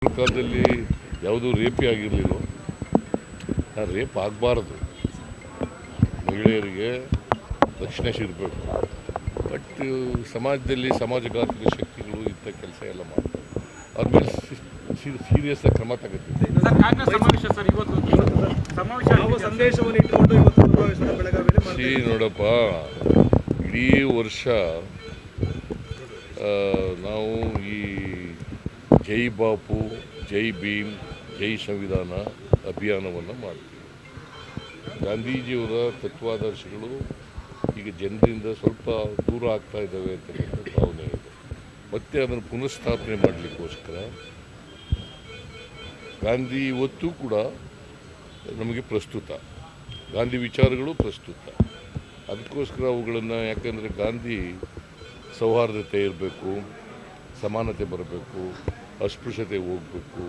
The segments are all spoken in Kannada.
ಕಾಲದಲ್ಲಿ ಯಾವುದೂ ರೇಪೇ ಆಗಿರಲಿಲ್ಲ. ರೇಪ್ ಆಗಬಾರ್ದು, ಮಹಿಳೆಯರಿಗೆ ರಕ್ಷಣೆ ಸಿಗಬೇಕು. ಬಟ್ ಸಮಾಜದಲ್ಲಿ ಸಮಾಜಘಾತಕ ಶಕ್ತಿಗಳು ಇಂಥ ಕೆಲಸ ಎಲ್ಲ ಮಾಡ್ತಾರೆ. ಅದ್ಮೇಲೆ ಸೀರಿಯಸ್ ಆಗಿ ಕ್ರಮ ತಗೋತಿದ್ದೆ. ನೋಡಪ್ಪ, ಇಡೀ ವರ್ಷ ನಾವು ಈ ಜೈ ಬಾಪು, ಜೈ ಭೀಮ್, ಜೈ ಸಂವಿಧಾನ ಅಭಿಯಾನವನ್ನು ಮಾಡ್ತೀವಿ. ಗಾಂಧೀಜಿಯವರ ತತ್ವಾದರ್ಶಗಳು ಈಗ ಜನರಿಂದ ಸ್ವಲ್ಪ ದೂರ ಆಗ್ತಾ ಇದ್ದಾವೆ ಅಂತಕ್ಕಂಥ ಭಾವನೆ ಇದೆ. ಮತ್ತೆ ಅದನ್ನು ಪುನಃಸ್ಥಾಪನೆ ಮಾಡಲಿಕ್ಕೋಸ್ಕರ ಗಾಂಧಿ ಇವತ್ತೂ ಕೂಡ ನಮಗೆ ಪ್ರಸ್ತುತ, ಗಾಂಧಿ ವಿಚಾರಗಳು ಪ್ರಸ್ತುತ. ಅದಕ್ಕೋಸ್ಕರ ಅವುಗಳನ್ನು, ಯಾಕಂದರೆ ಗಾಂಧಿ ಸೌಹಾರ್ದತೆ ಇರಬೇಕು, ಸಮಾನತೆ ಬರಬೇಕು, ಅಸ್ಪೃಶ್ಯತೆ ಹೋಗಬೇಕು,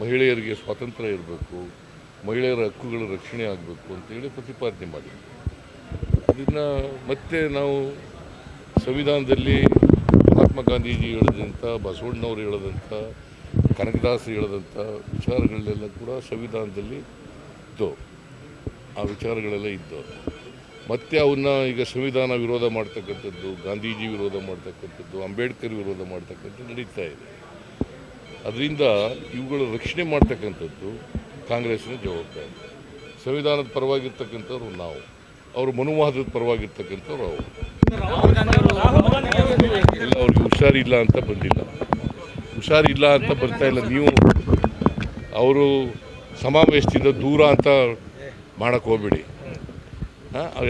ಮಹಿಳೆಯರಿಗೆ ಸ್ವಾತಂತ್ರ್ಯ ಇರಬೇಕು, ಮಹಿಳೆಯರ ಹಕ್ಕುಗಳ ರಕ್ಷಣೆ ಆಗಬೇಕು ಅಂತೇಳಿ ಪ್ರತಿಪಾದನೆ ಮಾಡಿ ಅದನ್ನು ಮತ್ತೆ ನಾವು ಸಂವಿಧಾನದಲ್ಲಿ ಮಹಾತ್ಮ ಗಾಂಧೀಜಿ ಹೇಳಿದಂಥ, ಬಸವಣ್ಣವರು ಹೇಳಿದಂಥ, ಕನಕದಾಸರು ಹೇಳಿದಂಥ ವಿಚಾರಗಳನ್ನೆಲ್ಲ ಕೂಡ ಸಂವಿಧಾನದಲ್ಲಿ ಇದ್ದವು. ಆ ವಿಚಾರಗಳೆಲ್ಲ ಇದ್ದವು. ಮತ್ತು ಅವನ್ನ ಈಗ ಸಂವಿಧಾನ ವಿರೋಧ ಮಾಡ್ತಕ್ಕಂಥದ್ದು, ಗಾಂಧೀಜಿ ವಿರೋಧ ಮಾಡ್ತಕ್ಕಂಥದ್ದು, ಅಂಬೇಡ್ಕರ್ ವಿರೋಧ ಮಾಡ್ತಕ್ಕಂಥದ್ದು ನಡೀತಾ ಇದೆ. ಅದರಿಂದ ಇವುಗಳ ರಕ್ಷಣೆ ಮಾಡ್ತಕ್ಕಂಥದ್ದು ಕಾಂಗ್ರೆಸ್ಸಿನ ಜವಾಬ್ದಾರಿ. ಸಂವಿಧಾನದ ಪರವಾಗಿರ್ತಕ್ಕಂಥವ್ರು ನಾವು, ಅವರು ಮನುವಾದದ ಪರವಾಗಿರ್ತಕ್ಕಂಥವ್ರು ಅವರು. ಎಲ್ಲ ಅವ್ರಿಗೆ ಹುಷಾರಿಲ್ಲ ಅಂತ ಬಂದಿಲ್ಲ, ಹುಷಾರಿಲ್ಲ ಅಂತ ಬರ್ತಾ ಇಲ್ಲ. ನೀವು ಅವರು ಸಮಾವೇಶದಿಂದ ದೂರ ಅಂತ ಮಾಡೋಕ್ಕೆ ಹೋಗ್ಬೇಡಿ.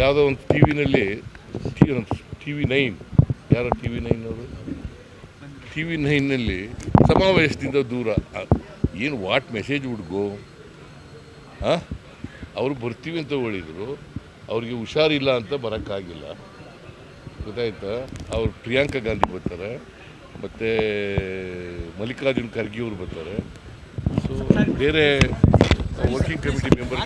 ಯಾವುದೋ ಒಂದು ಟಿ ವಿನಲ್ಲಿ TV9, ಯಾರೋ TV9 ಅವರು, TV9ನಲ್ಲಿ ಸಮಾವೇಶದಿಂದ ದೂರ ಏನು ವಾಟ್ ಮೆಸೇಜ್ ಹುಡುಗು. ಅವರು ಬರ್ತೀವಿ ಅಂತ ಹೇಳಿದರು, ಅವ್ರಿಗೆ ಹುಷಾರಿಲ್ಲ ಅಂತ ಬರೋಕ್ಕಾಗಿಲ್ಲ, ಗೊತ್ತಾಯ್ತಾ. ಅವ್ರು ಪ್ರಿಯಾಂಕಾ ಗಾಂಧಿ ಬರ್ತಾರೆ, ಮತ್ತು ಮಲ್ಲಿಕಾರ್ಜುನ್ ಖರ್ಗೆ ಅವರು ಬರ್ತಾರೆ. ಸೊ ಬೇರೆ ವರ್ಕಿಂಗ್ ಕಮಿಟಿ ಮೆಂಬರ್